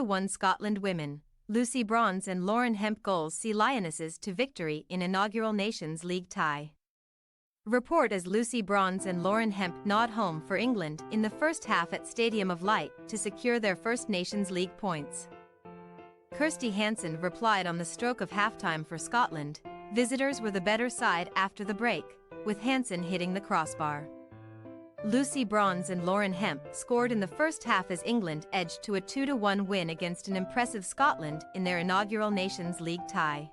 2-1 Scotland women. Lucy Bronze and Lauren Hemp goals see Lionesses to victory in inaugural Nations League tie. Report as Lucy Bronze and Lauren Hemp nod home for England in the first half at Stadium of Light to secure their first Nations League points. Kirsty Hansen replied on the stroke of halftime for Scotland. Visitors were the better side after the break, with Hansen hitting the crossbar. Lucy Bronze and Lauren Hemp scored in the first half as England edged to a 2-1 win against an impressive Scotland in their inaugural Nations League tie.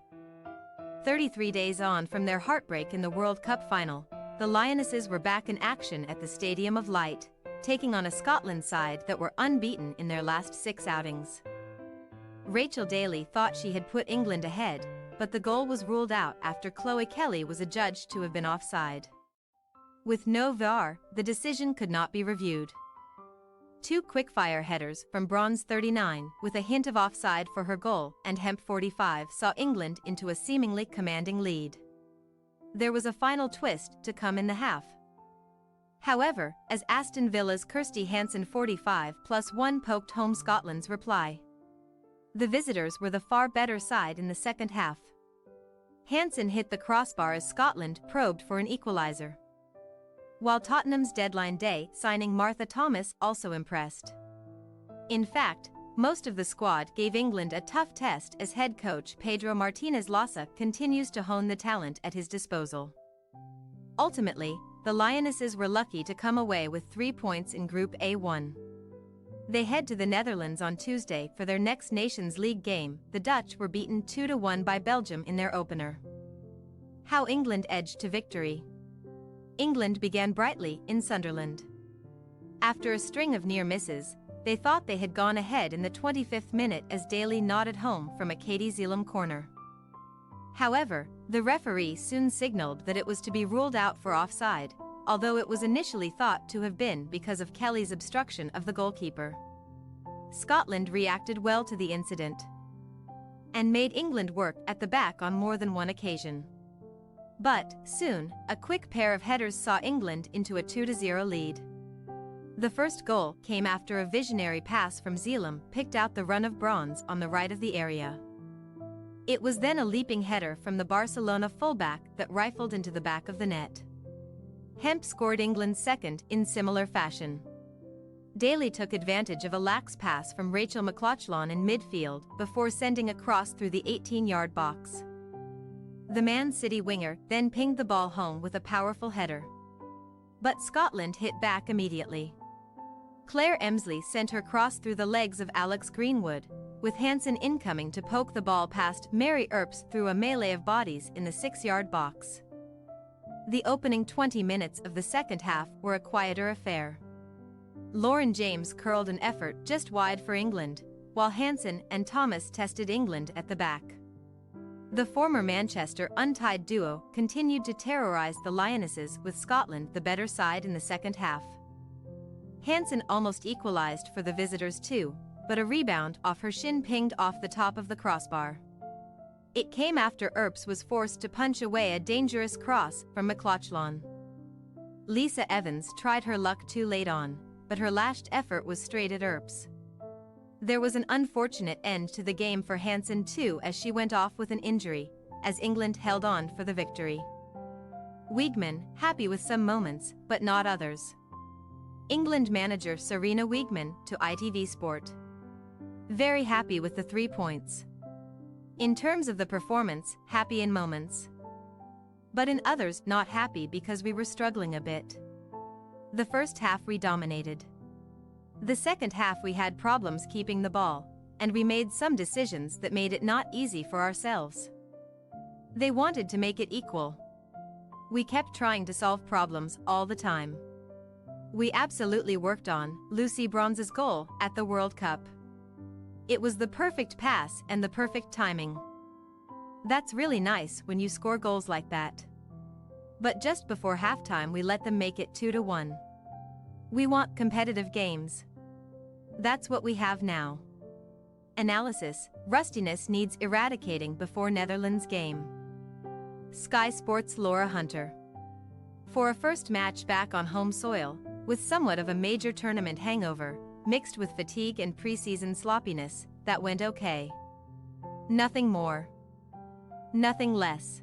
33 days on from their heartbreak in the World Cup final, the Lionesses were back in action at the Stadium of Light, taking on a Scotland side that were unbeaten in their last 6 outings. Rachel Daly thought she had put England ahead, but the goal was ruled out after Chloe Kelly was adjudged to have been offside. With no VAR, the decision could not be reviewed. 2 quickfire headers from Bronze 39 with a hint of offside for her goal and Hemp 45 saw England into a seemingly commanding lead. There was a final twist to come in the half. However, as Aston Villa's Kirsty Hansen 45+1 poked home Scotland's reply. The visitors were the far better side in the second half. Hansen hit the crossbar as Scotland probed for an equaliser. While Tottenham's deadline day signing Martha Thomas also impressed. In fact, most of the squad gave England a tough test as head coach Pedro Martinez Lassa continues to hone the talent at his disposal. Ultimately, the Lionesses were lucky to come away with 3 points in Group A1. They head to the Netherlands on Tuesday for their next Nations League game. The Dutch were beaten 2-1 by Belgium in their opener. How England edged to victory. England began brightly in Sunderland. After a string of near misses, they thought they had gone ahead in the 25th minute as Daly nodded home from a Katie Zeelam corner. However, the referee soon signaled that it was to be ruled out for offside, although it was initially thought to have been because of Kelly's obstruction of the goalkeeper. Scotland reacted well to the incident and made England work at the back on more than one occasion. But, soon, a quick pair of headers saw England into a 2-0 lead. The first goal came after a visionary pass from Zeelam picked out the run of Bronze on the right of the area. It was then a leaping header from the Barcelona fullback that rifled into the back of the net. Hemp scored England's second in similar fashion. Daly took advantage of a lax pass from Rachel McLaughlin in midfield before sending a cross through the 18-yard box. The Man City winger then pinged the ball home with a powerful header. But Scotland hit back immediately. Claire Emsley sent her cross through the legs of Alex Greenwood, with Hansen incoming to poke the ball past Mary Earps through a melee of bodies in the 6-yard box. The opening 20 minutes of the second half were a quieter affair. Lauren James curled an effort just wide for England, while Hansen and Thomas tested England at the back. The former Manchester untied duo continued to terrorise the Lionesses with Scotland the better side in the second half. Hansen almost equalised for the visitors too, but a rebound off her shin pinged off the top of the crossbar. It came after Earps was forced to punch away a dangerous cross from McLaughlin. Lisa Evans tried her luck too late on, but her last effort was straight at Earps. There was an unfortunate end to the game for Hansen too as she went off with an injury, as England held on for the victory. Wiegman, happy with some moments, but not others. England manager Sarina Wiegman to ITV Sport. Very happy with the 3 points. In terms of the performance, happy in moments. But in others, not happy because we were struggling a bit. The first half we dominated. The second half we had problems keeping the ball, and we made some decisions that made it not easy for ourselves. They wanted to make it equal. We kept trying to solve problems all the time. We absolutely worked on Lucy Bronze's goal at the World Cup. It was the perfect pass and the perfect timing. That's really nice when you score goals like that. But just before halftime we let them make it 2-1. We want competitive games. That's what we have now. Analysis: rustiness needs eradicating before Netherlands game. Sky Sports' Laura Hunter. For a first match back on home soil, with somewhat of a major tournament hangover, mixed with fatigue and pre-season sloppiness, that went okay. Nothing more. Nothing less.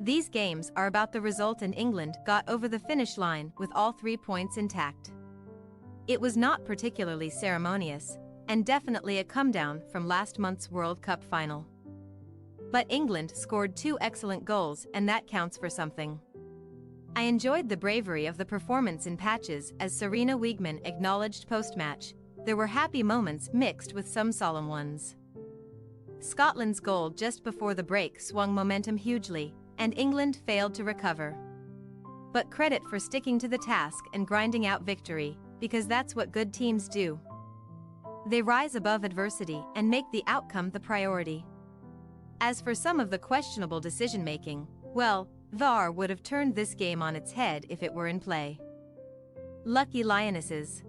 These games are about the result, and England got over the finish line with all 3 points intact. It was not particularly ceremonious, and definitely a come-down from last month's World Cup final. But England scored 2 excellent goals, and that counts for something. I enjoyed the bravery of the performance in patches, as Serena Wiegman acknowledged post-match. There were happy moments mixed with some solemn ones. Scotland's goal just before the break swung momentum hugely, and England failed to recover. But credit for sticking to the task and grinding out victory, because that's what good teams do. They rise above adversity and make the outcome the priority. As for some of the questionable decision-making, well, VAR would have turned this game on its head if it were in play. Lucky Lionesses.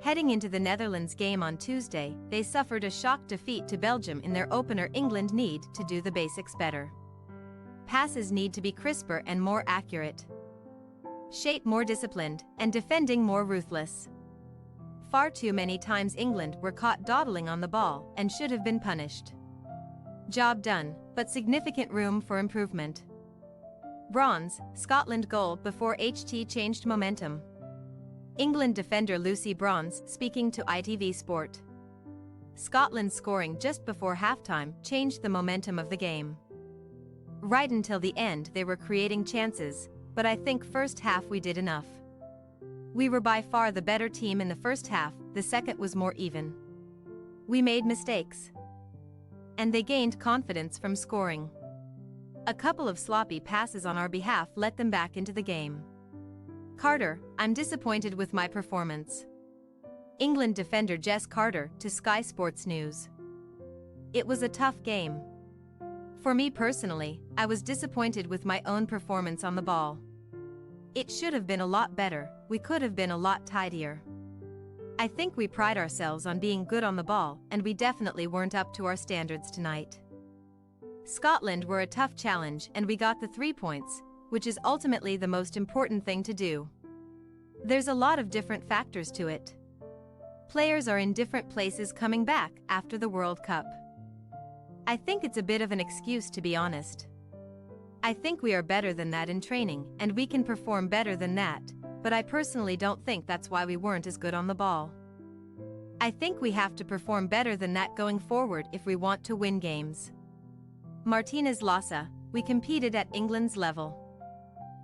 Heading into the Netherlands game on Tuesday, they suffered a shock defeat to Belgium in their opener. England need to do the basics better. Passes need to be crisper and more accurate. Shape more disciplined, and defending more ruthless. Far too many times England were caught dawdling on the ball and should have been punished. Job done, but significant room for improvement. Bronze, Scotland goal before HT changed momentum. England defender Lucy Bronze speaking to ITV Sport. Scotland scoring just before halftime changed the momentum of the game. Right until the end they were creating chances, but I think first half we did enough. We were by far the better team in the first half, the second was more even. We made mistakes. And they gained confidence from scoring. A couple of sloppy passes on our behalf let them back into the game. Carter, I'm disappointed with my performance. England defender Jess Carter to Sky Sports News. It was a tough game. For me personally, I was disappointed with my own performance on the ball. It should have been a lot better, we could have been a lot tidier. I think we pride ourselves on being good on the ball, and we definitely weren't up to our standards tonight. Scotland were a tough challenge, and we got the 3 points, which is ultimately the most important thing to do. There's a lot of different factors to it. Players are in different places coming back after the World Cup. I think it's a bit of an excuse, to be honest. I think we are better than that in training, and we can perform better than that, but I personally don't think that's why we weren't as good on the ball. I think we have to perform better than that going forward if we want to win games. Martinez Lassa, we competed at England's level.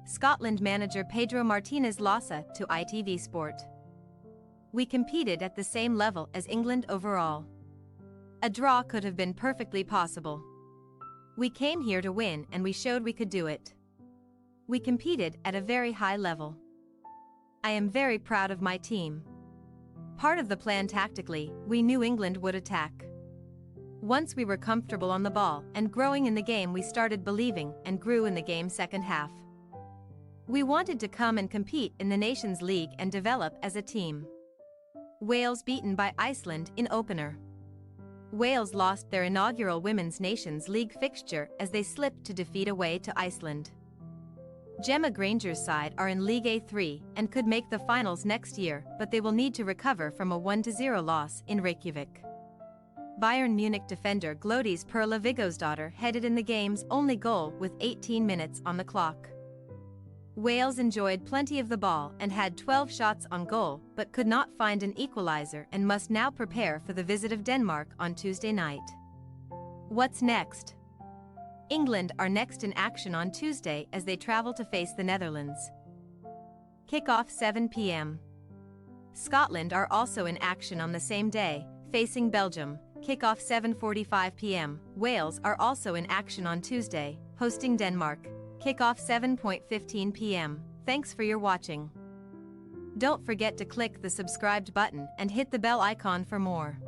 Scotland manager Pedro Martinez Lassa to ITV Sport. We competed at the same level as England overall. A draw could have been perfectly possible. We came here to win, and we showed we could do it. We competed at a very high level. I am very proud of my team. Part of the plan tactically, we knew England would attack. Once we were comfortable on the ball and growing in the game, we started believing and grew in the game second half. We wanted to come and compete in the Nations League and develop as a team. Wales beaten by Iceland in opener. Wales lost their inaugural Women's Nations League fixture as they slipped to defeat away to Iceland. Gemma Granger's side are in League A3 and could make the finals next year, but they will need to recover from a 1-0 loss in Reykjavik. Bayern Munich defender Glódís Perla Vigósdóttir headed in the game's only goal with 18 minutes on the clock. Wales enjoyed plenty of the ball and had 12 shots on goal, but could not find an equalizer and must now prepare for the visit of Denmark on Tuesday night. What's next? England are next in action on Tuesday as they travel to face the Netherlands. Kickoff 7 p.m. Scotland are also in action on the same day, facing Belgium. Kickoff 7:45 p.m. Wales are also in action on Tuesday, hosting Denmark. Kickoff 7:15 p.m. Thanks for your watching. Don't forget to click the subscribed button and hit the bell icon for more.